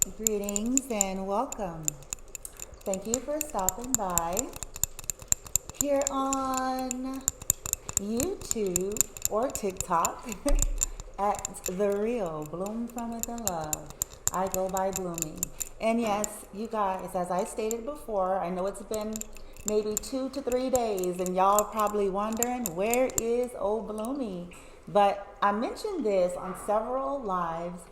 Greetings and welcome. Thank you for stopping by here on YouTube or TikTok at The Real Bloom From Within Love. I go by Bloomy. And yes, you guys, as I stated before, I know it's been maybe 2 to 3 days and y'all are probably wondering, where is old Bloomy? But I mentioned this on several lives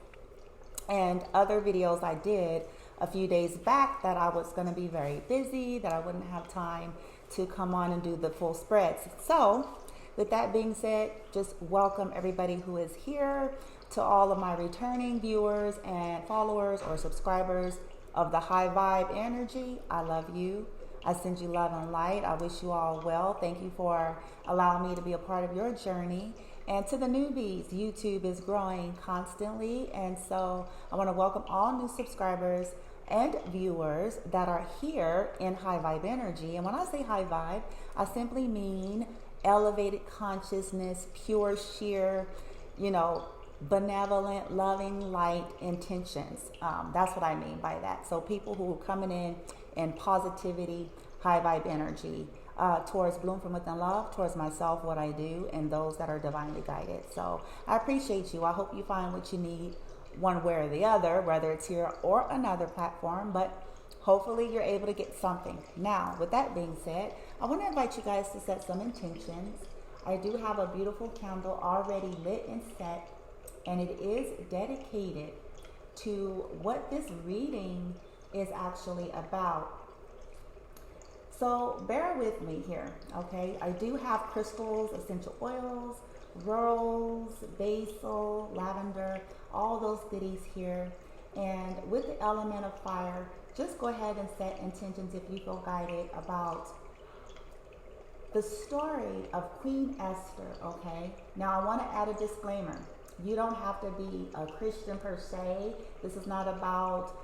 and other videos I did a few days back that I was going to be very busy, that I wouldn't have time to come on and do the full spreads. So with that being said, just welcome everybody who is here, to all of my returning viewers and followers or subscribers of the High Vibe Energy. I love you. I send you love and light. I wish you all well. Thank you for allowing me to be a part of your journey. And to the newbies, YouTube is growing constantly. And so I want to welcome all new subscribers and viewers that are here in High Vibe Energy. And when I say High Vibe, I simply mean elevated consciousness, pure, sheer, benevolent, loving, light intentions. That's what I mean by that. So people who are coming in positivity, high vibe energy, towards Bloom From Within Love, towards myself, what I do, and those that are divinely guided. So I appreciate you. I hope you find what you need one way or the other, whether it's here or another platform, but hopefully you're able to get something. Now, with that being said, I want to invite you guys to set some intentions. I do have a beautiful candle already lit and set, and it is dedicated to what this reading is actually about. So bear with me here, okay? I do have crystals, essential oils, rose, basil, lavender, all those goodies here. And with the element of fire, just go ahead and set intentions if you feel guided about the story of Queen Esther, okay? Now I want to add a disclaimer. You don't have to be a Christian per se. This is not about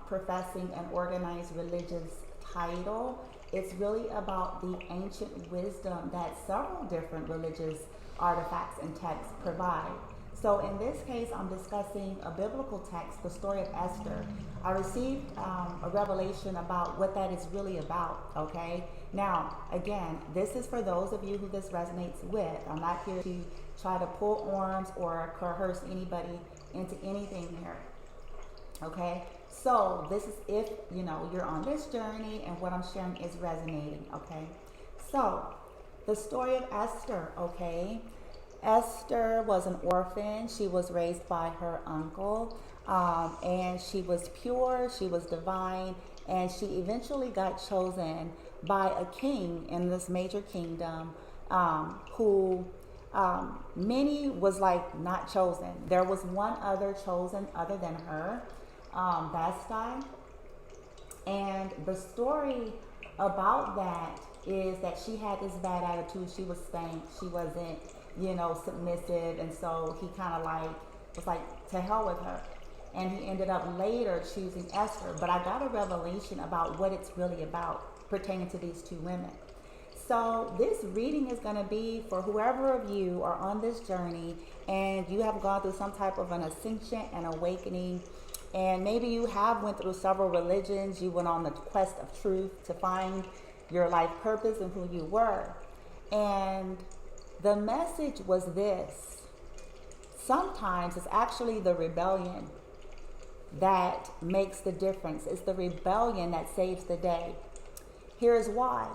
professing an organized religious title. It's really about the ancient wisdom that several different religious artifacts and texts provide. So in this case, I'm discussing a biblical text, the story of Esther. I received a revelation about what that is really about, okay? Now, again, this is for those of you who this resonates with. I'm not here to try to pull arms or coerce anybody into anything here, okay? So this is if, you're on this journey and what I'm sharing is resonating, okay? So the story of Esther, okay? Esther was an orphan. She was raised by her uncle, and she was pure, she was divine, and she eventually got chosen by a king in this major kingdom who many was like not chosen. There was one other chosen other than her, Vashti. And the story about that is that she had this bad attitude. She was spanked. She wasn't, submissive. And so he kind of was like, to hell with her. And he ended up later choosing Esther. But I got a revelation about what it's really about pertaining to these two women. So this reading is going to be for whoever of you are on this journey and you have gone through some type of an ascension and awakening, and maybe you have went through several religions. You went on the quest of truth to find your life purpose and who you were. And the message was this: sometimes it's actually the rebellion that makes the difference. It's the rebellion that saves the day. Here's why.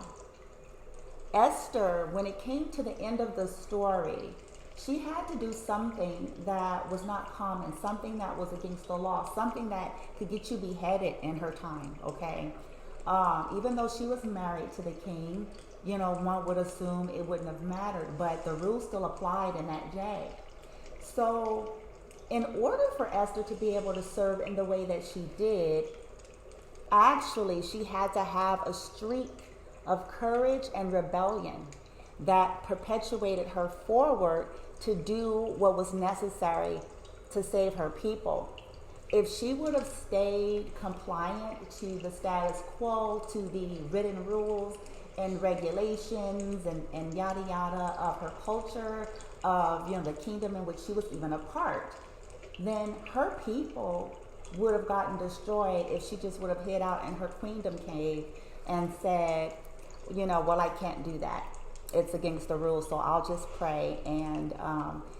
Esther, when it came to the end of the story, she had to do something that was not common, something that was against the law, something that could get you beheaded in her time, okay? Even though she was married to the king, one would assume it wouldn't have mattered, but the rules still applied in that day. So in order for Esther to be able to serve in the way that she did, actually she had to have a streak of courage and rebellion that perpetuated her forward to do what was necessary to save her people. If she would have stayed compliant to the status quo, to the written rules and regulations and yada yada of her culture, of the kingdom in which she was even a part, then her people would have gotten destroyed if she just would have hid out in her queendom cave and said, you know, well, I can't do that. It's against the rules, so I'll just pray. And,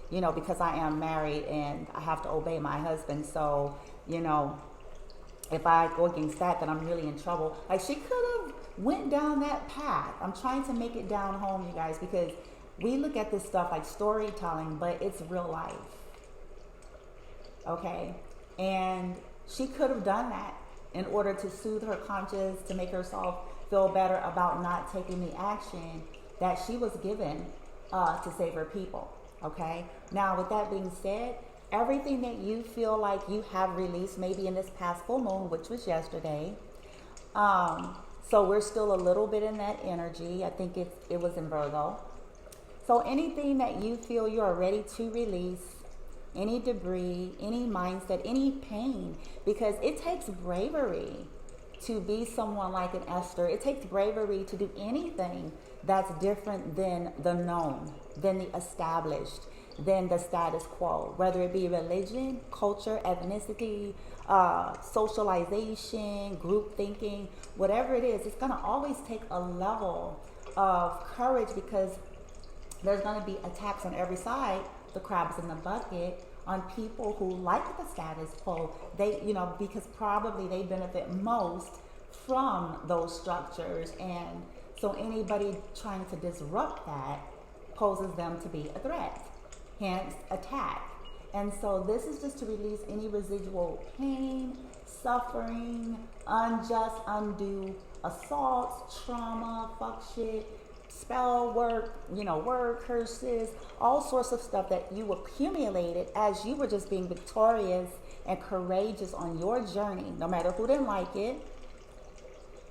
you know, because I am married and I have to obey my husband. So, you know, if I go against that, then I'm really in trouble. Like, she could have went down that path. I'm trying to make it down home, you guys, because we look at this stuff like storytelling, but it's real life. Okay? And she could have done that in order to soothe her conscience, to make herself feel better about not taking the action that she was given to save her people. Okay? Now, with that being said, everything that you feel like you have released, maybe in this past full moon, which was yesterday, so we're still a little bit in that energy. I think it was in Virgo. So anything that you feel you are ready to release, any debris, any mindset, any pain, because it takes bravery to be someone like an Esther. It takes bravery to do anything that's different than the known, than the established, than the status quo, whether it be religion, culture, ethnicity, socialization, group thinking, whatever it is. It's going to always take a level of courage, because there's going to be attacks on every side, the crabs in the bucket, on people who like the status quo. They, you know, because probably they benefit most from those structures. And so anybody trying to disrupt that poses them to be a threat, hence attack. And so this is just to release any residual pain, suffering, unjust, undue assaults, trauma, fuck shit, spell work, you know, word curses, all sorts of stuff that you accumulated as you were just being victorious and courageous on your journey, no matter who didn't like it,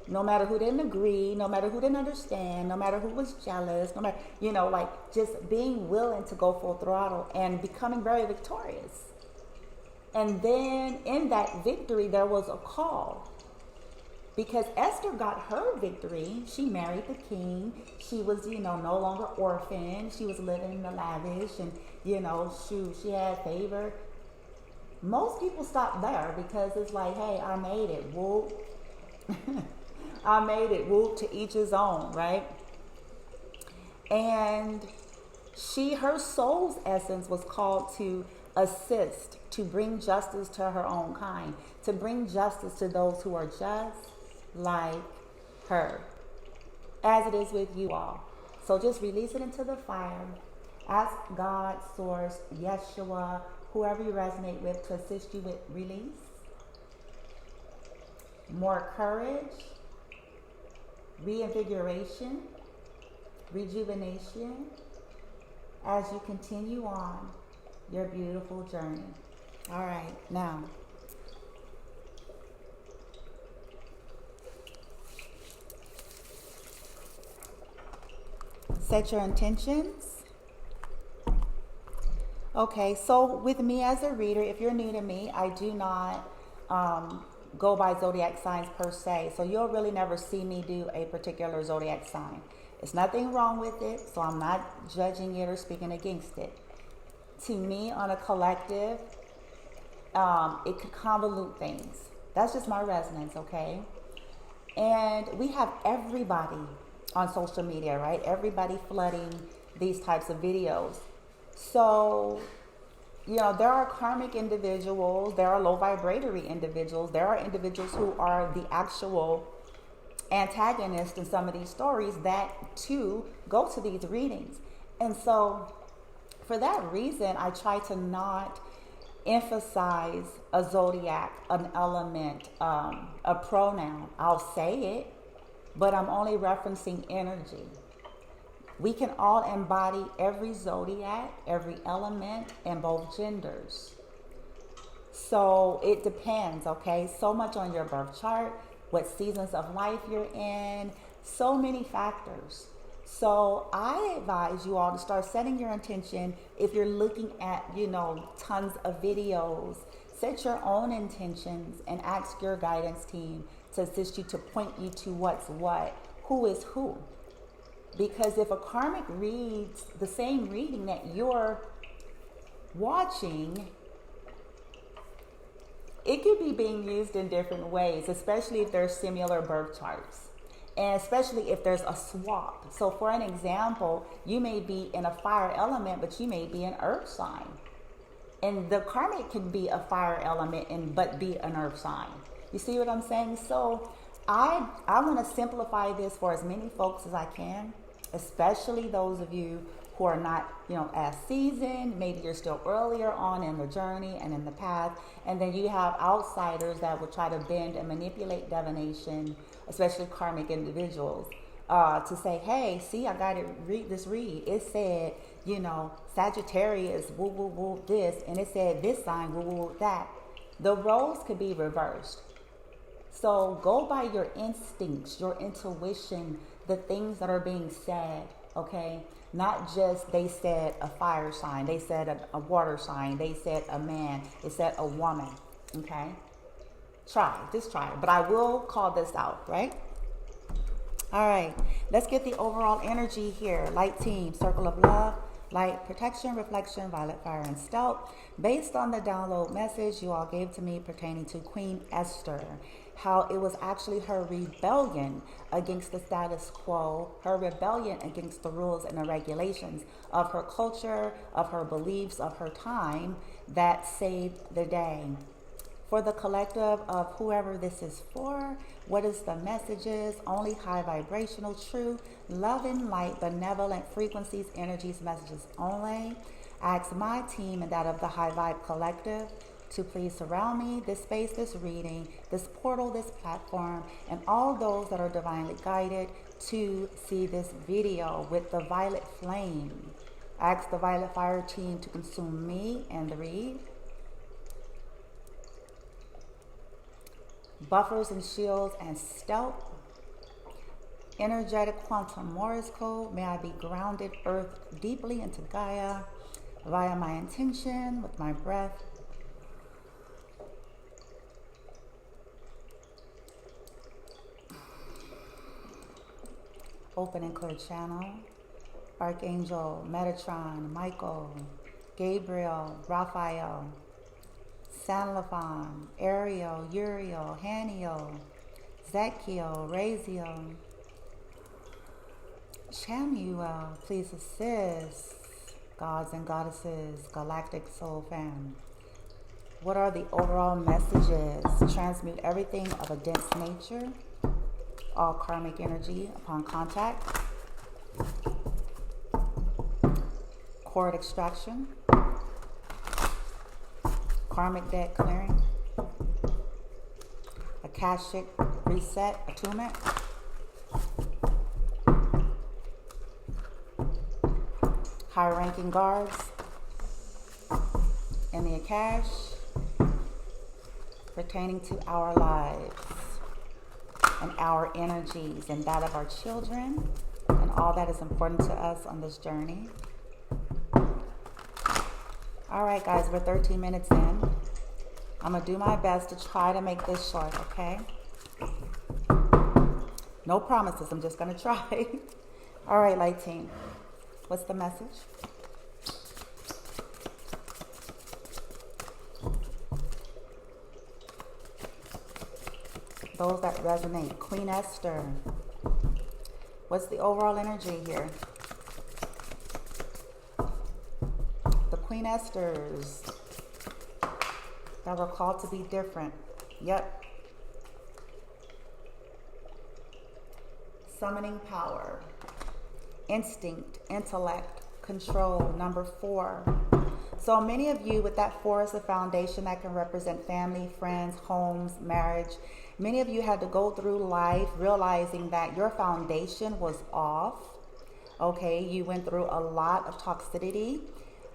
no matter who didn't agree, no matter who didn't understand, no matter who was jealous, no matter, you know, like just being willing to go full throttle and becoming very victorious. And then in that victory, there was a call. Because Esther got her victory. She married the king. She was, you know, no longer orphaned. She was living in the lavish, and, you know, she had favor. Most people stop there because it's like, hey, I made it. Whoop. I made it. Whoop, to each his own, right? And her soul's essence was called to assist, to bring justice to her own kind, to bring justice to those who are just like her, as it is with you all. So just release it into the fire. Ask God, Source, Yeshua, whoever you resonate with, to assist you with release, more courage, reinvigoration, rejuvenation, as you continue on your beautiful journey. All right, now set your intentions. Okay, so with me as a reader, if you're new to me, I do not go by zodiac signs per se. So you'll really never see me do a particular zodiac sign. There's nothing wrong with it, so I'm not judging it or speaking against it. To me, on a collective, it could convolute things. That's just my resonance, okay? And we have everybody on social media, right? Everybody flooding these types of videos. So, you know, there are karmic individuals, there are low vibratory individuals, there are individuals who are the actual antagonists in some of these stories that too go to these readings. And so for that reason, I try to not emphasize a zodiac, an element, a pronoun. I'll say it, but I'm only referencing energy. We can all embody every zodiac, every element, and both genders. So it depends, okay? So much on your birth chart, what seasons of life you're in, so many factors. So I advise you all to start setting your intention. If you're looking at, you know, tons of videos, set your own intentions and ask your guidance team to assist you, to point you to what's what, who is who. Because if a karmic reads the same reading that you're watching, it it could be being used in different ways, especially if there's similar birth charts. And especially if there's a swap. So for an example, you may be in a fire element, but you may be an earth sign. And the karmic can be a fire element but be an earth sign. You see what I'm saying? So I want to simplify this for as many folks as I can, especially those of you who are not, as seasoned. Maybe you're still earlier on in the journey and in the path. And then you have outsiders that will try to bend and manipulate divination, especially karmic individuals, to say, hey, see, I got it, read. It said, Sagittarius, woo, woo, woo, this. And it said this sign, woo, woo, woo, that. The roles could be reversed. So go by your instincts, your intuition, the things that are being said, okay? Not just they said a fire sign, they said a water sign, they said a man, they said a woman, okay? Just try it. But I will call this out, right? All right, let's get the overall energy here. Light team, circle of love, light, protection, reflection, violet, fire, and stealth. Based on the download message you all gave to me pertaining to Queen Esther, how it was actually her rebellion against the status quo, her rebellion against the rules and the regulations of her culture, of her beliefs, of her time, that saved the day. For the collective of whoever this is for, what is the messages? Only high vibrational, true, loving, light, benevolent frequencies, energies, messages only. I ask my team and that of the High Vibe Collective to please surround me, this space, this reading, this portal, this platform, and all those that are divinely guided to see this video with the violet flame. I ask the Violet Fire team to consume me and the read. Buffers and shields and stealth. Energetic quantum Morse code. May I be grounded earth deeply into Gaia via my intention with my breath. Open and clear channel. Archangel, Metatron, Michael, Gabriel, Raphael, Sanlafon, Ariel, Uriel, Haniel, Zekiel, Raziel, Chamuel, please assist. Gods and goddesses, galactic soul fam. What are the overall messages? Transmute everything of a dense nature. All karmic energy upon contact. Cord extraction. Karmic debt clearing. Akashic reset, attunement. High-ranking guards in the Akash pertaining to our lives and our energies and that of our children and all that is important to us on this journey. All right, guys, we're 13 minutes in. I'm going to do my best to try to make this short, okay? No promises. I'm just going to try. All right, light team. What's the message? Those that resonate. Queen Esther. What's the overall energy here? The Queen Esthers that were called to be different. Yep. Summoning power. Instinct, intellect, control, number 4. So many of you with that 4 as a foundation that can represent family, friends, homes, marriage. Many of you had to go through life realizing that your foundation was off. Okay, you went through a lot of toxicity.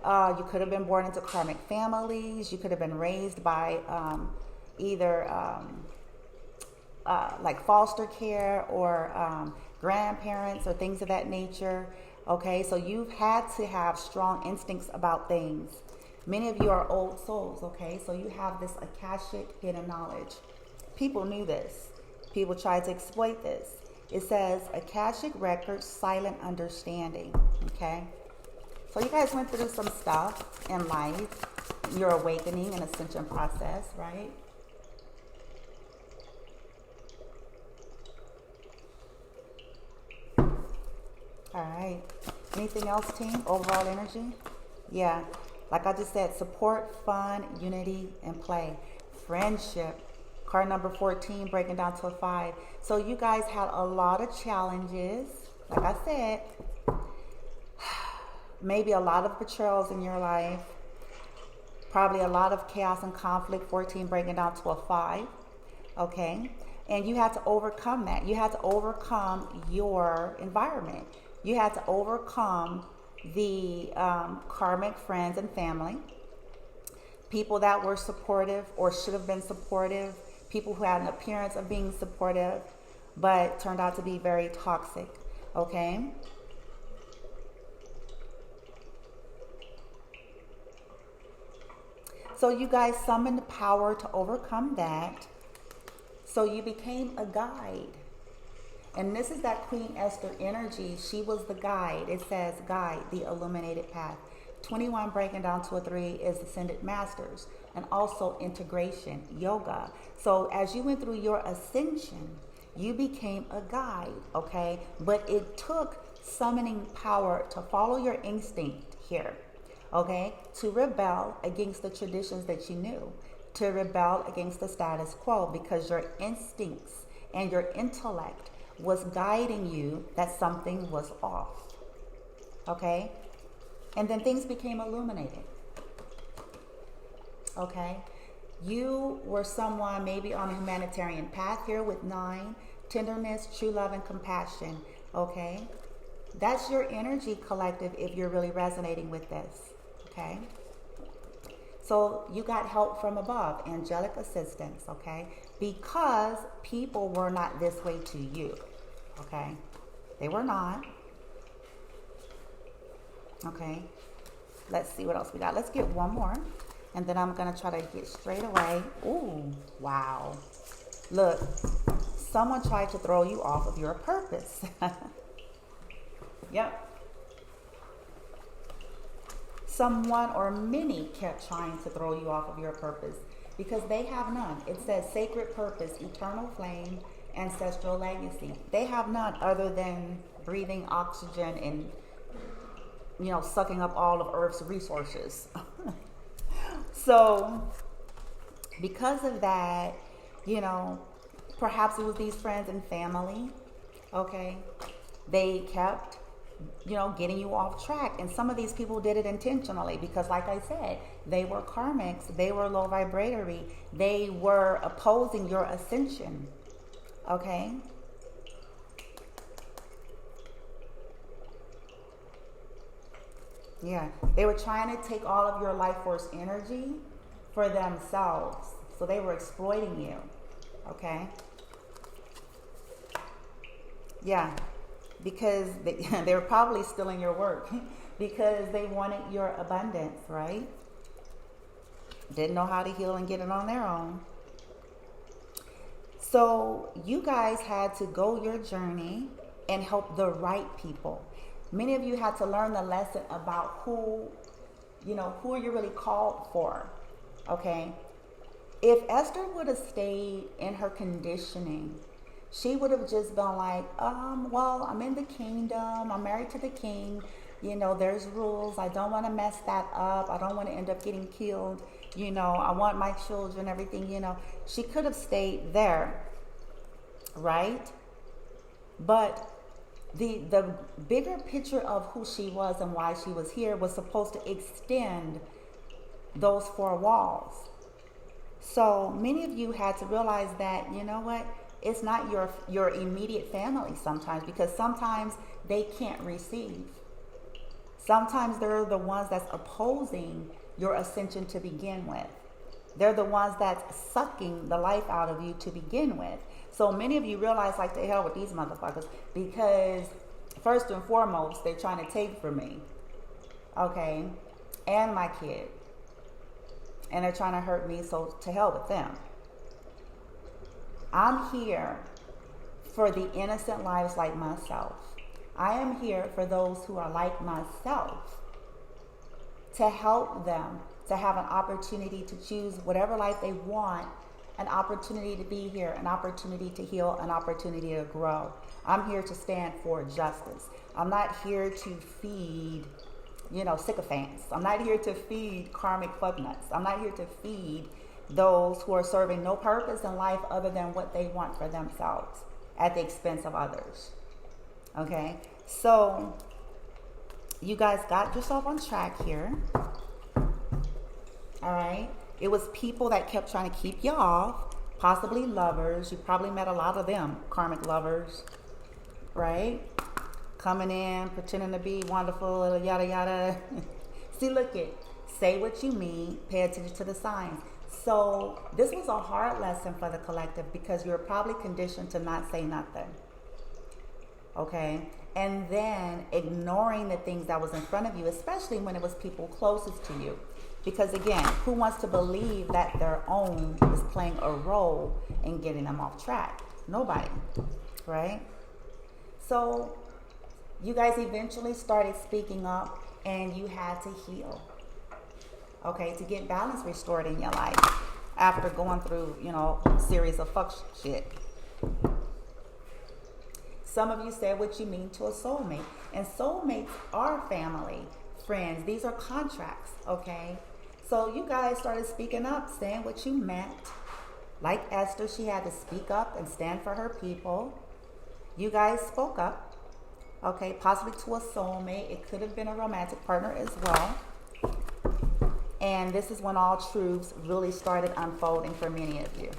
You could have been born into karmic families. You could have been raised by either like foster care or grandparents or things of that nature. Okay, so you've had to have strong instincts about things. Many of you are old souls, okay? So you have this Akashic hidden knowledge. People knew this. People tried to exploit this. It says Akashic records, silent understanding, okay? So you guys went through some stuff in life. Your awakening and ascension process, right? All right. Anything else, team? Overall energy? Yeah. Like I just said, support, fun, unity, and play. Friendship. Card number 14, breaking down to a 5. So you guys had a lot of challenges. Like I said, maybe a lot of betrayals in your life. Probably a lot of chaos and conflict. 14, breaking down to a 5. Okay? And you had to overcome that. You had to overcome your environment. You had to overcome the karmic friends and family. People that were supportive or should have been supportive. People who had an appearance of being supportive, but turned out to be very toxic. Okay? So you guys summoned power to overcome that. So you became a guide. And this is that Queen Esther energy. She was the guide. It says guide, the illuminated path. 21, breaking down to a 3, is Ascended Masters. And also integration, yoga. So as you went through your ascension, you became a guide, okay? But it took summoning power to follow your instinct here, okay? To rebel against the traditions that you knew. To rebel against the status quo, because your instincts and your intellect was guiding you that something was off. Okay? And then things became illuminated. Okay? You were someone maybe on a humanitarian path here with 9, tenderness, true love, and compassion. Okay? That's your energy, collective, if you're really resonating with this. Okay? So you got help from above, angelic assistance, okay? Because people were not this way to you, okay? They were not. Okay, let's see what else we got. Let's get one more, and then I'm going to try to get straight away. Ooh, wow. Look, someone tried to throw you off of your purpose. Yep. Someone or many kept trying to throw you off of your purpose because they have none. It says sacred purpose, eternal flame, ancestral legacy. They have none other than breathing oxygen and, sucking up all of Earth's resources. So because of that, perhaps it was these friends and family, okay? They kept getting you off track. And some of these people did it intentionally because, like I said, they were karmics, they were low vibratory, they were opposing your ascension. Okay? Yeah, they were trying to take all of your life force energy for themselves. So they were exploiting you. Okay? Yeah. Because they were probably stealing your work because they wanted your abundance, right? Didn't know how to heal and get it on their own. So you guys had to go your journey and help the right people. Many of you had to learn the lesson about who are you really called for, okay? If Esther would have stayed in her conditioning, she would have just been like, well, I'm in the kingdom. I'm married to the king. There's rules. I don't want to mess that up. I don't want to end up getting killed. I want my children, everything, She could have stayed there, right? But the bigger picture of who she was and why she was here was supposed to extend those 4 walls. So many of you had to realize that, it's not your immediate family sometimes, because sometimes they can't receive. Sometimes they're the ones that's opposing your ascension to begin with. They're the ones that's sucking the life out of you to begin with. So many of you realize, like, to hell with these motherfuckers, because first and foremost, they're trying to take from me, okay, and my kid. And they're trying to hurt me, so to hell with them. I'm here for the innocent lives like myself. I am here for those who are like myself, to help them to have an opportunity to choose whatever life they want an opportunity to be here, an opportunity to heal, an opportunity to grow. I'm here to stand for justice. I'm not here to feed, sycophants. I'm not here to feed karmic fucknuts. I'm not here to feed those who are serving no purpose in life other than what they want for themselves at the expense of others. Okay? So, you guys got yourself on track here. All right? It was people that kept trying to keep you off, possibly lovers. You probably met a lot of them, karmic lovers, right? Coming in, pretending to be wonderful, yada, yada. See, look it. Say what you mean. Pay attention to the signs. So this was a hard lesson for the collective because you were probably conditioned to not say nothing. Okay? And then ignoring the things that was in front of you, especially when it was people closest to you. Because again, who wants to believe that their own is playing a role in getting them off track? Nobody, right? So you guys eventually started speaking up and you had to heal, okay, to get balance restored in your life after going through, a series of fuck shit. Some of you said what you mean to a soulmate. And soulmates are family, friends. These are contracts, okay? So you guys started speaking up, saying what you meant. Like Esther, she had to speak up and stand for her people. You guys spoke up, okay? Possibly to a soulmate. It could have been a romantic partner as well. And this is when all truths really started unfolding for many of you.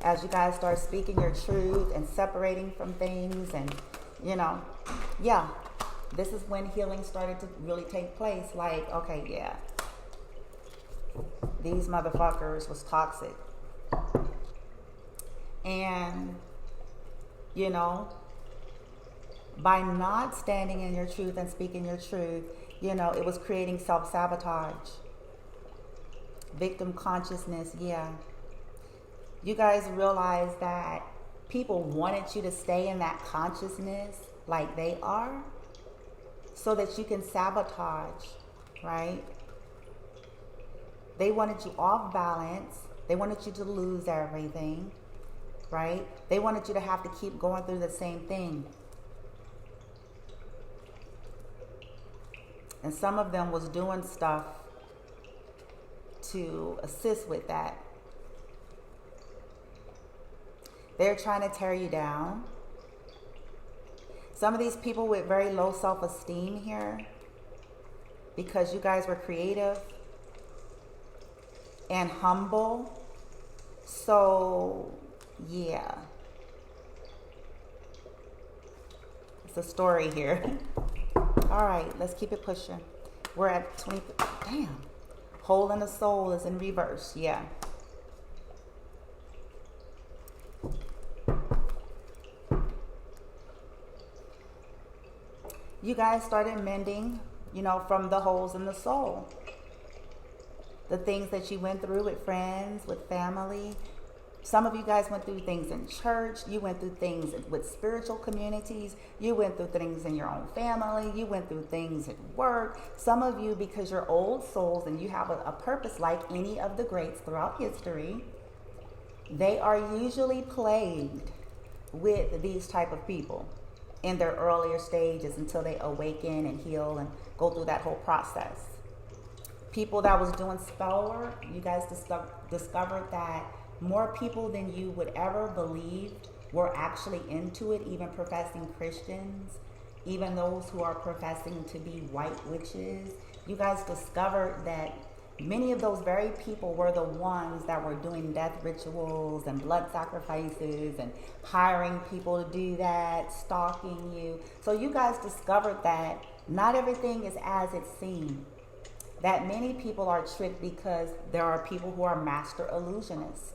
As you guys start speaking your truth and separating from things and, this is when healing started to really take place. Like, okay, yeah, these motherfuckers was toxic. And, by not standing in your truth and speaking your truth, it was creating self-sabotage. Victim consciousness, yeah. You guys realize that people wanted you to stay in that consciousness like they are so that you can sabotage, right? They wanted you off balance. They wanted you to lose everything, right? They wanted you to have to keep going through the same thing. And some of them was doing stuff to assist with that. They're trying to tear you down. Some of these people with very low self-esteem here, because you guys were creative and humble. So, yeah. It's a story here. All right, let's keep it pushing. We're at 20. Damn. Hole in the soul is in reverse. Yeah. You guys started mending, from the holes in the soul. The things that you went through with friends, with family. Some of you guys went through things in church. You went through things with spiritual communities. You went through things in your own family. You went through things at work. Some of you, because you're old souls and you have a purpose like any of the greats throughout history, they are usually plagued with these type of people in their earlier stages until they awaken and heal and go through that whole process. People that was doing spell work, you guys discovered that more people than you would ever believe were actually into it, even professing Christians, even those who are professing to be white witches. You guys discovered that many of those very people were the ones that were doing death rituals and blood sacrifices and hiring people to do that, stalking you. So you guys discovered that not everything is as it seems. That many people are tricked because there are people who are master illusionists.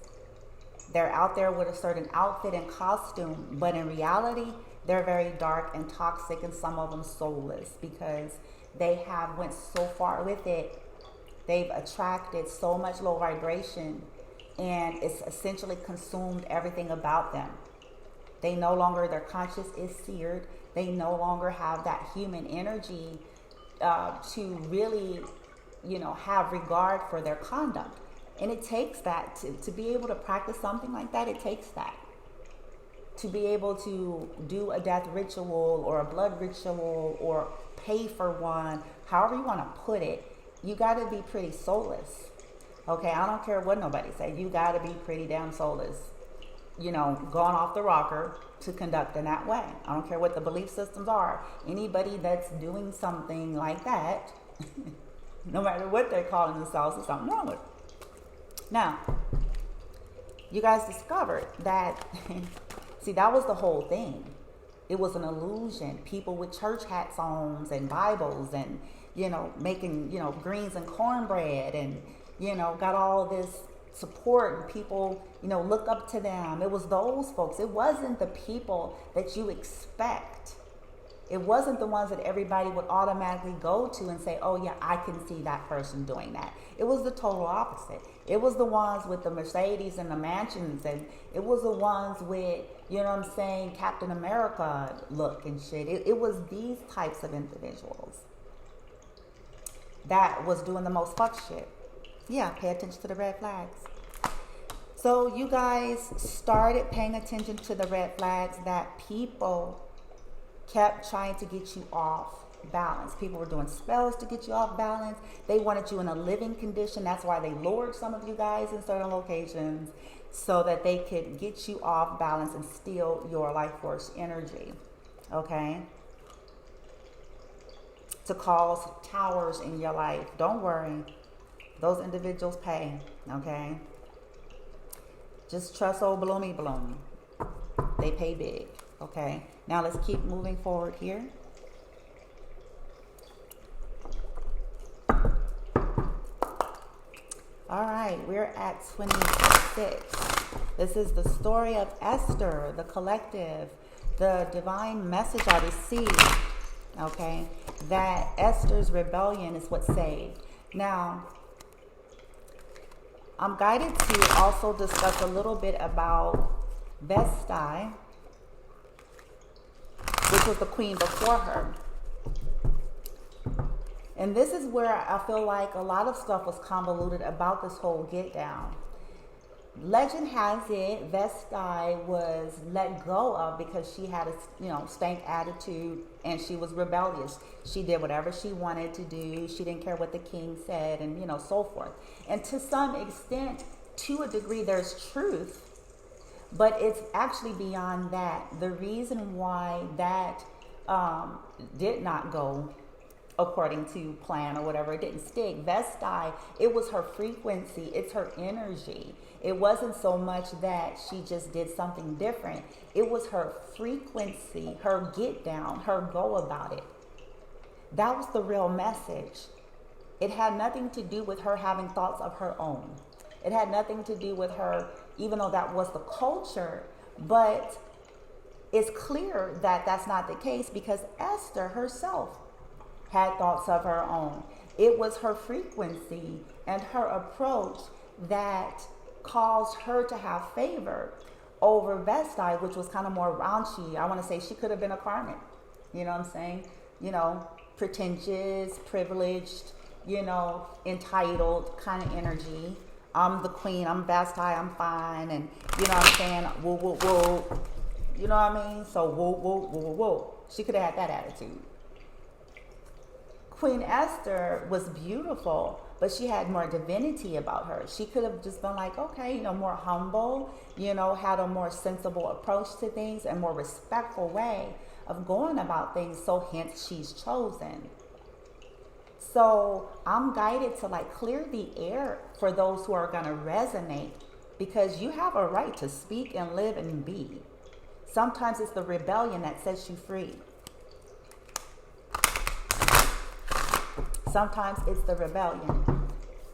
They're out there with a certain outfit and costume, but in reality, they're very dark and toxic, and some of them soulless because they have went so far with it. They've attracted so much low vibration, and it's essentially consumed everything about them. They no longer, their conscience is seared. They no longer have that human energy to really, have regard for their conduct. And it takes that to be able to practice something like that. It takes that to be able to do a death ritual or a blood ritual or pay for one, however you want to put it. You got to be pretty soulless. Okay, I don't care what nobody say. You got to be pretty damn soulless. You know, gone off the rocker to conduct in that way. I don't care what the belief systems are. Anybody that's doing something like that, no matter what they're calling themselves, there's something wrong with it. Now, you guys discovered that, see, that was the whole thing. It was an illusion. People with church hats on and Bibles and, you know, making, you know, greens and cornbread and, you know, got all this support and people, you know, look up to them. It was those folks. It wasn't the people that you expect. It wasn't the ones that everybody would automatically go to and say, oh yeah, I can see that person doing that. It was the total opposite. It was the ones with the Mercedes and the mansions, and it was the ones with, you know what I'm saying, Captain America look and shit. It was these types of individuals that was doing the most fuck shit. Yeah, pay attention to the red flags. So you guys started paying attention to the red flags that people kept trying to get you off balance. People were doing spells to get you off balance. They wanted you in a living condition. That's why they lured some of you guys in certain locations so that they could get you off balance and steal your life force energy. Okay? To cause towers in your life. Don't worry. Those individuals pay. Okay? Just trust old Bloomy Bloom. They pay big. Okay? Now let's keep moving forward here. All right, we're at 26. This is the story of Esther, the collective, the divine message I received, okay, that Esther's rebellion is what saved. Now, I'm guided to also discuss a little bit about Vesti, which was the queen before her. And this is where I feel like a lot of stuff was convoluted about this whole get down. Legend has it Vesti was let go of because she had a stank attitude and she was rebellious. She did whatever she wanted to do. She didn't care what the king said and so forth. And to some extent, to a degree, there's truth, but it's actually beyond that. The reason why that did not go according to plan or whatever, it didn't stick. Vesti, it was her frequency, it's her energy. It wasn't so much that she just did something different. It was her frequency, her get down, her go about it. That was the real message. It had nothing to do with her having thoughts of her own. It had nothing to do with her, even though that was the culture, but it's clear that that's not the case because Esther herself had thoughts of her own. It was her frequency and her approach that caused her to have favor over Vesti, which was kind of more raunchy. I want to say she could have been a Carmen. You know what I'm saying? Pretentious, privileged, entitled kind of energy. I'm the queen, I'm Vesti, I'm fine, and you know what I'm saying? Whoa, whoa, whoa. You know what I mean? So whoa, whoa, whoa, whoa, whoa. She could have had that attitude. Queen Esther was beautiful, but she had more divinity about her. She could have just been like, okay, more humble, had a more sensible approach to things and more respectful way of going about things. So hence she's chosen. So I'm guided to clear the air for those who are going to resonate because you have a right to speak and live and be. Sometimes it's the rebellion that sets you free. Sometimes it's the rebellion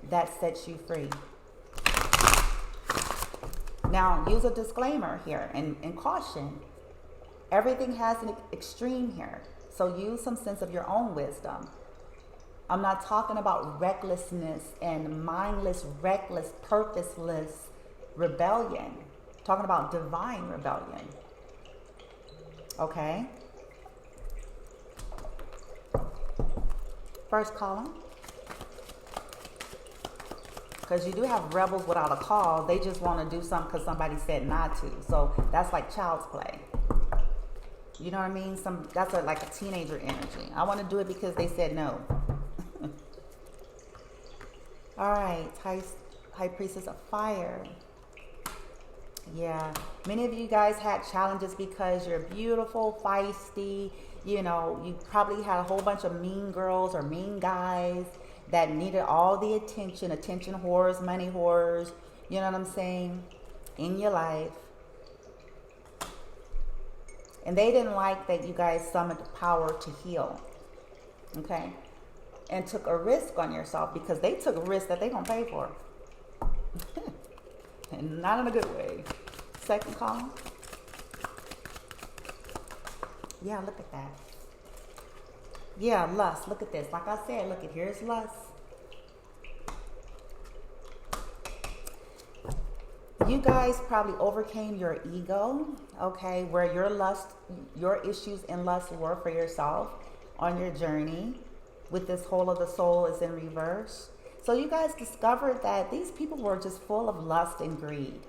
that sets you free. Now, use a disclaimer here and caution. Everything has an extreme here. So use some sense of your own wisdom. I'm not talking about recklessness and mindless, reckless, purposeless rebellion. I'm talking about divine rebellion. Okay? First column, Because you do have rebels without a cause. They just want to do something because somebody said not to. So that's like child's play. You know what I mean? That's like a teenager energy. I want to do it because they said no. All right, High Priestess of Fire. Yeah, many of you guys had challenges because you're beautiful, feisty. You know, you probably had a whole bunch of mean girls or mean guys that needed all the attention whores, money whores, you know what I'm saying, in your life. And they didn't like that you guys summoned the power to heal, okay? And took a risk on yourself because they took a risk that they're going to pay for. And not in a good way. Second column. Yeah, look at that. Yeah, lust. Look at this. Like I said, look at here's lust. You guys probably overcame your ego, okay, where your issues in lust were for yourself on your journey with this whole of the soul is in reverse. So you guys discovered that these people were just full of lust and greed,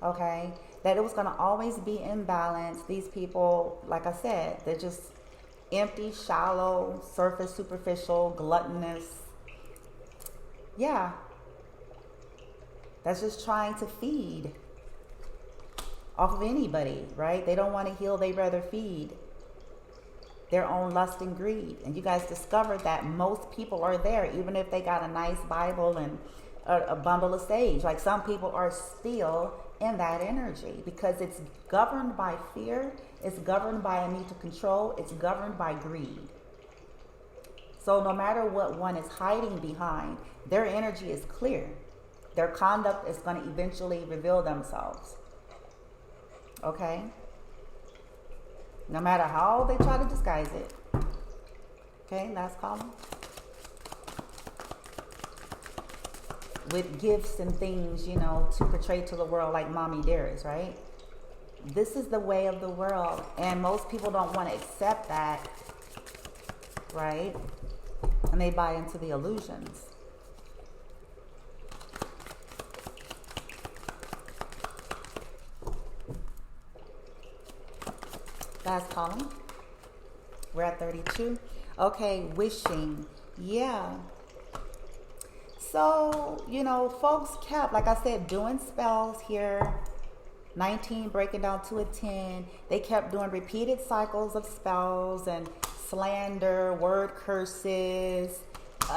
okay, that it was going to always be imbalance. These people, like I said, they're just empty, shallow, surface, superficial, gluttonous. Yeah. That's just trying to feed off of anybody, right? They don't want to heal. They rather feed their own lust and greed. And you guys discovered that most people are there, even if they got a nice Bible and a bundle of sage. Like some people are still in that energy because it's governed by fear. It's governed by a need to control. It's governed by greed. So no matter what one is hiding behind, their energy is clear. Their conduct is going to eventually reveal themselves. Okay? No matter how they try to disguise it. Okay, last column. With gifts and things, you know, to portray to the world like mommy dearest, right? This is the way of the world. And most people don't want to accept that, right? And they buy into the illusions. Last column. We're at 32. Okay, wishing. Yeah. So, you know, folks kept, like I said, doing spells here. 19 breaking down to a 10. They kept doing repeated cycles of spells and slander, word curses,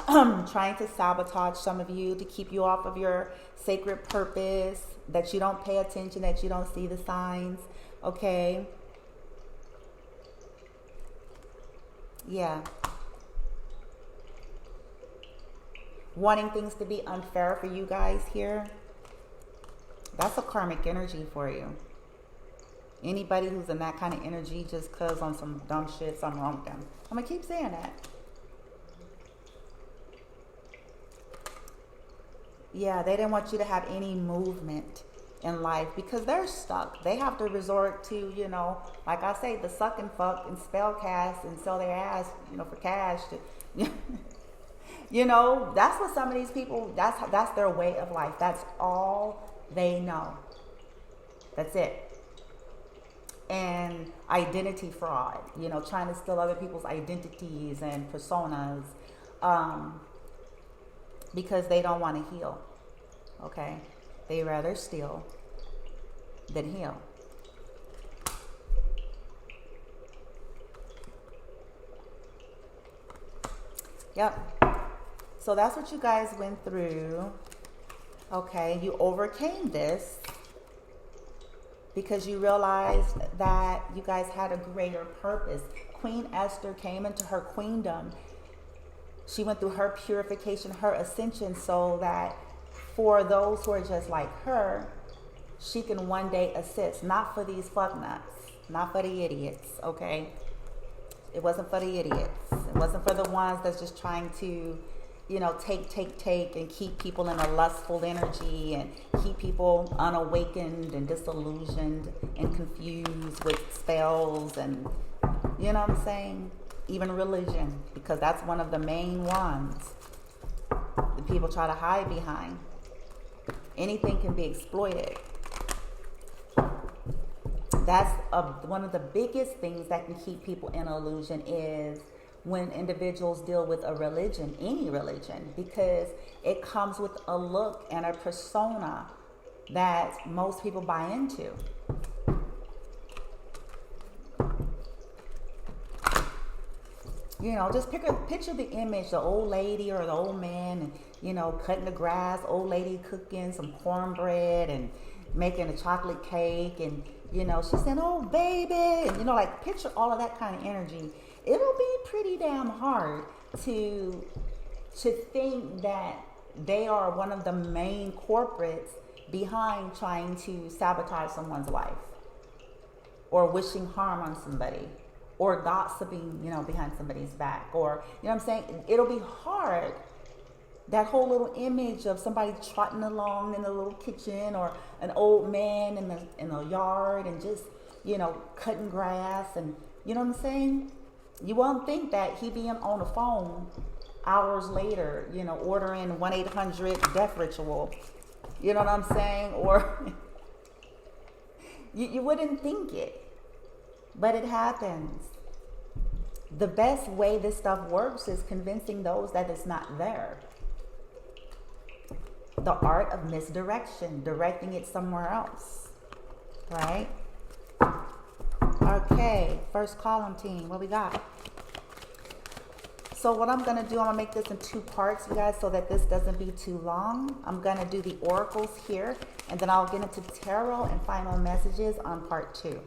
trying to sabotage some of you to keep you off of your sacred purpose, that you don't pay attention, that you don't see the signs. Okay. Yeah. Wanting things to be unfair for you guys here. That's a karmic energy for you. Anybody who's in that kind of energy just cause on some dumb shit, something wrong with them. I'm going to keep saying that. Yeah, they didn't want you to have any movement in life because they're stuck. They have to resort to, you know, like I say, the suck and fuck and spell cast and sell their ass, you know, for cash. You know, that's what some of these people, that's their way of life. That's all they know. That's it. And identity fraud, you know, trying to steal other people's identities and personas because they don't want to heal. Okay? They rather steal than heal. Yep. So that's what you guys went through. Okay, you overcame this because you realized that you guys had a greater purpose. Queen Esther came into her queendom. She went through her purification, her ascension, so that for those who are just like her, she can one day assist. Not for these fucknuts. Not for the idiots, okay? It wasn't for the idiots. It wasn't for the ones that's just trying to, you know, take, and keep people in a lustful energy and keep people unawakened and disillusioned and confused with spells and, you know what I'm saying? Even religion, because that's one of the main ones that people try to hide behind. Anything can be exploited. That's one of the biggest things that can keep people in illusion is when individuals deal with a religion, any religion, because it comes with a look and a persona that most people buy into. You know, just picture the image, the old lady or the old man, and, you know, cutting the grass, old lady cooking some cornbread and making a chocolate cake, and, you know, she's saying, oh, baby, and, you know, like, picture all of that kind of energy. It'll be pretty damn hard to think that they are one of the main corporates behind trying to sabotage someone's life, or wishing harm on somebody, or gossiping, you know, behind somebody's back, or, you know what I'm saying? It'll be hard. That whole little image of somebody trotting along in the little kitchen, or an old man in the yard and just, you know, cutting grass, and, you know what I'm saying? You won't think that he being on the phone hours later, you know, ordering 1-800 death ritual. You know what I'm saying? Or you wouldn't think it, but it happens. The best way this stuff works is convincing those that it's not there. The art of misdirection, directing it somewhere else, right? Okay, first column team, what we got? So what I'm going to do, I'm going to make this in 2 parts, you guys, so that this doesn't be too long. I'm going to do the oracles here, and then I'll get into tarot and final messages on part 2.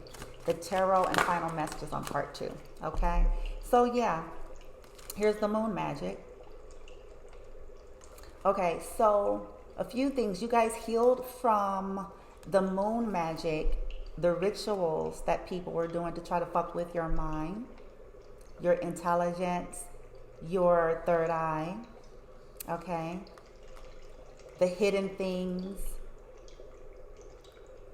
The tarot and final messages on part 2, okay? So yeah, here's the moon magic. Okay, so a few things. You guys healed from the moon magic, the rituals that people were doing to try to fuck with your mind, your intelligence, your third eye, okay? The hidden things,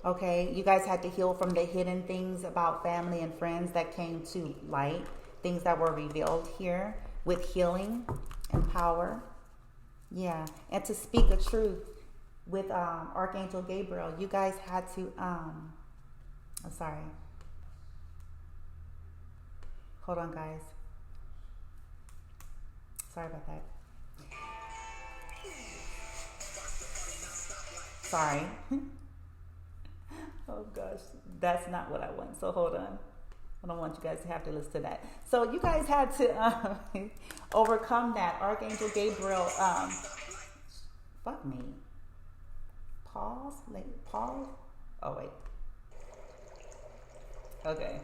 okay? You guys had to heal from the hidden things about family and friends that came to light, things that were revealed here with healing and power. Yeah, and to speak a truth with Archangel Gabriel, you guys had to, I'm sorry. Hold on, guys. Sorry about that. Sorry. Oh gosh, that's not what I want. So hold on. I don't want you guys to have to listen to that. So you guys had to overcome that. Archangel Gabriel, fuck me. Pause? Pause? Oh, wait. Okay.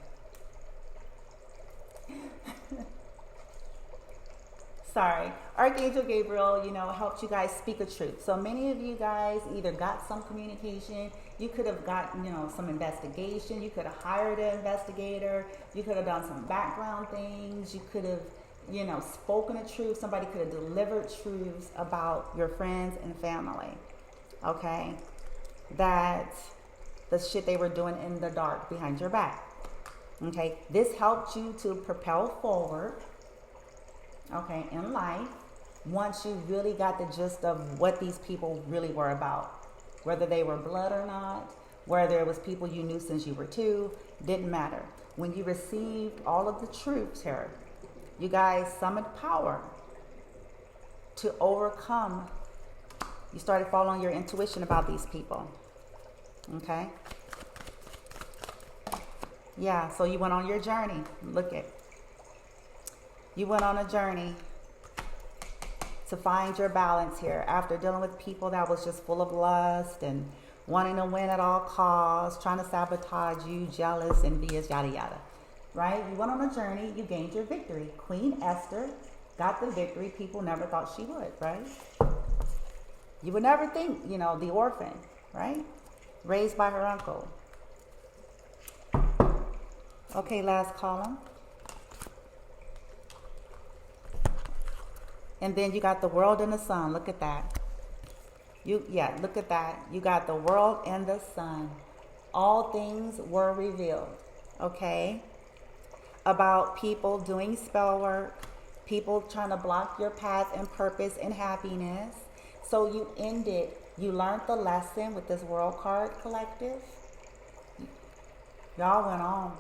Sorry. Archangel Gabriel, you know, helped you guys speak a truth. So many of you guys either got some communication, you could have gotten, you know, some investigation, you could have hired an investigator, you could have done some background things, you could have, you know, spoken a truth, somebody could have delivered truths about your friends and family, okay? That the shit they were doing in the dark behind your back, okay? This helped you to propel forward, okay, in life, once you really got the gist of what these people really were about. Whether they were blood or not, whether it was people you knew since you were 2, didn't matter. When you received all of the truths here, you guys summoned power to overcome. You started following your intuition about these people, okay? Yeah, so you went on your journey. Look at. You went on a journey to find your balance here after dealing with people that was just full of lust and wanting to win at all costs, trying to sabotage you, jealous, envious, yada, yada, right? You went on a journey, you gained your victory. Queen Esther got the victory people never thought she would, right? You would never think, you know, the orphan, right? Raised by her uncle. Okay, last column. And then you got the world and the sun. Look at that. Look at that. You got the world and the sun. All things were revealed, okay? About people doing spell work, people trying to block your path and purpose and happiness. So you ended You learned the lesson with this World Card Collective. Y'all went on,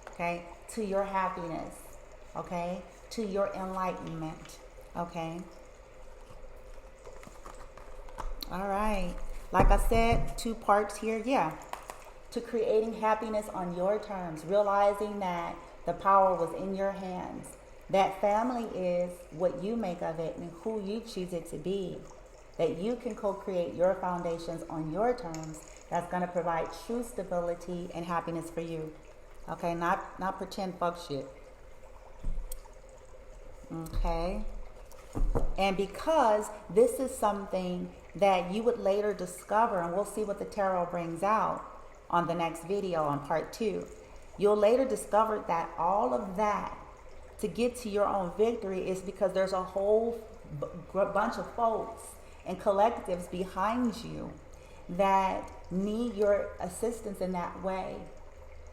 okay, to your happiness, okay, to your enlightenment, okay. All right. Like I said, 2 parts here, yeah. To creating happiness on your terms, realizing that the power was in your hands. That family is what you make of it and who you choose it to be. That you can co-create your foundations on your terms. That's going to provide true stability and happiness for you. Okay, not pretend fuck shit. Okay. And because this is something that you would later discover, and we'll see what the tarot brings out on the next video on part 2. You'll later discover that all of that to get to your own victory is because there's a whole bunch of folks and collectives behind you that need your assistance in that way.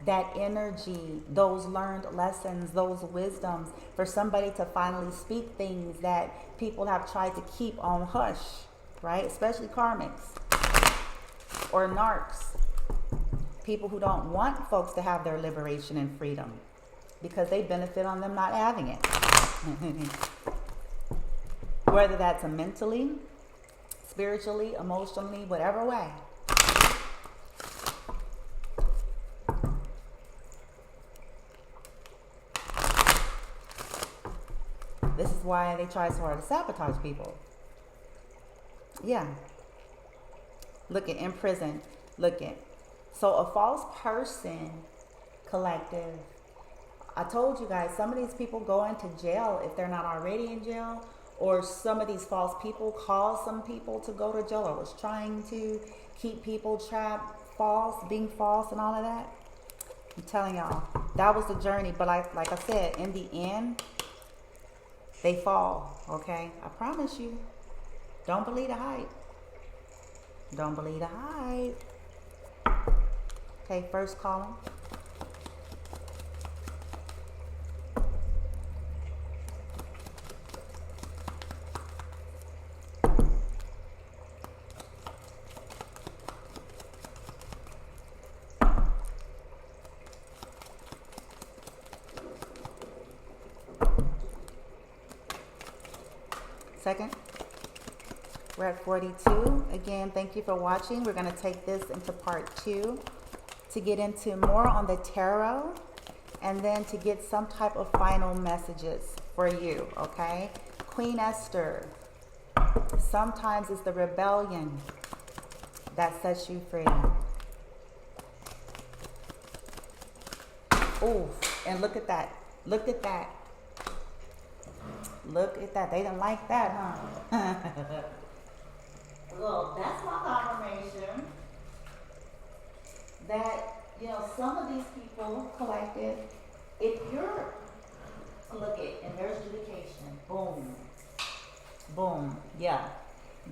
That energy, those learned lessons, those wisdoms, for somebody to finally speak things that people have tried to keep on hush, right? Especially karmics or narcs. People who don't want folks to have their liberation and freedom because they benefit on them not having it. Whether that's mentally, spiritually, emotionally, whatever way. This is why they try so hard to sabotage people. Yeah. Look at in prison. Look at. So a false person collective. I told you guys, some of these people go into jail if they're not already in jail, or some of these false people cause some people to go to jail, or was trying to keep people trapped, being false and all of that. I'm telling y'all, that was the journey. But like I said, in the end, they fall, okay? I promise you. Don't believe the hype. Don't believe the hype. Okay, first column. Second, we're at 42. Again, thank you for watching. We're going to take this into part 2 to get into more on the tarot and then to get some type of final messages for you, okay? Queen Esther. Sometimes it's the rebellion that sets you free. Ooh, and look at that. Look at that. Look at that. They didn't like that, huh? Well, that's my confirmation that, you know, some of these people collected, if you're, look at, and there's adjudication, boom, boom, yeah.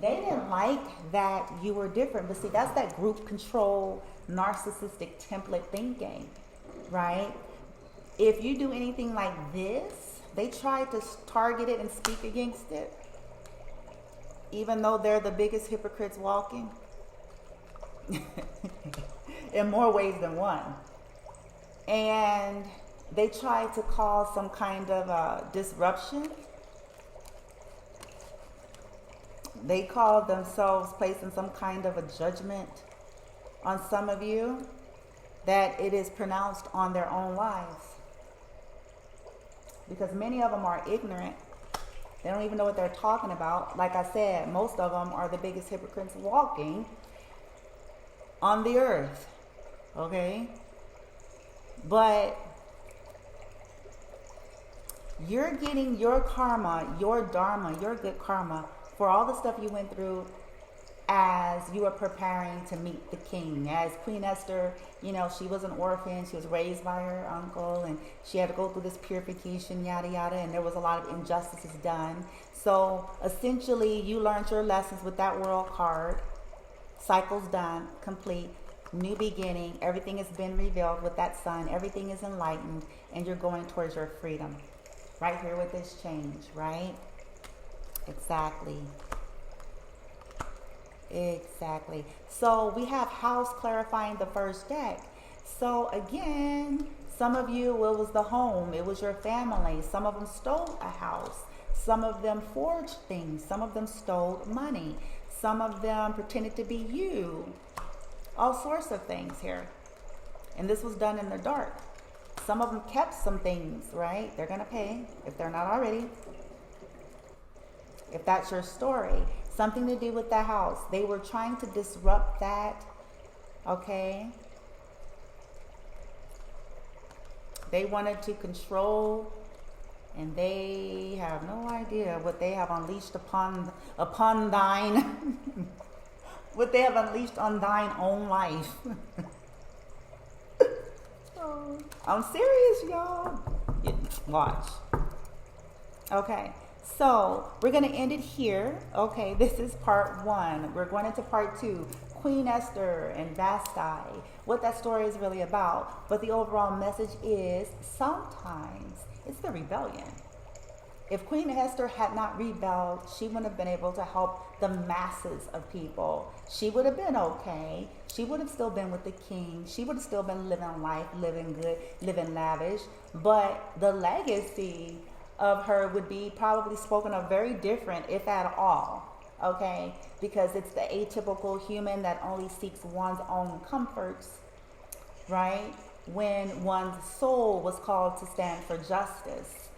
They didn't like that you were different, but see, that's that group control, narcissistic template thinking, right? If you do anything like this, they try to target it and speak against it, even though they're the biggest hypocrites walking. In more ways than one. And they try to cause some kind of disruption. They call themselves placing some kind of a judgment on some of you that it is pronounced on their own lives. Because many of them are ignorant. They don't even know what they're talking about. Like I said, most of them are the biggest hypocrites walking on the earth. Okay? But you're getting your karma, your dharma, your good karma for all the stuff you went through as you were preparing to meet the king. As Queen Esther, you know, she was an orphan. She was raised by her uncle, and she had to go through this purification, yada, yada, and there was a lot of injustices done. So essentially, you learned your lessons with that world card. Cycle's done, complete, new beginning. Everything has been revealed with that sun. Everything is enlightened, and you're going towards your freedom. Right here with this change, right? Exactly. Exactly. So we have house clarifying the first deck. So again, some of you, it was the home, it was your family. Some of them stole a house. Some of them forged things. Some of them stole money. Some of them pretended to be you. All sorts of things here. And this was done in the dark. Some of them kept some things, right? They're going to pay if they're not already. If that's your story, something to do with the house. They were trying to disrupt that, okay? They wanted to control, and they have no idea what they have unleashed upon thine, what they have unleashed on thine own life. Oh, I'm serious, y'all. Watch. Okay. So we're going to end it here. Okay, this is part 1. We're going into part 2. Queen Esther and Vasti, what that story is really about. But the overall message is sometimes it's the rebellion. If Queen Esther had not rebelled, she wouldn't have been able to help the masses of people. She would have been okay. She would have still been with the king. She would have still been living life, living good, living lavish. But the legacy of her would be probably spoken of very different, if at all, okay? Because it's the atypical human that only seeks one's own comforts, right? When one's soul was called to stand for justice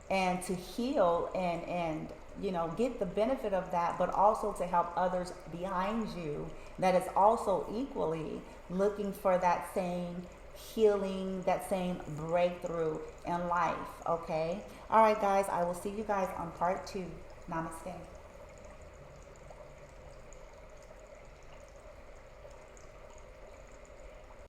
and to heal and you know, get the benefit of that, but also to help others behind you that is also equally looking for that same healing, that same breakthrough in life, okay? All right, guys, I will see you guys on part 2. Namaste.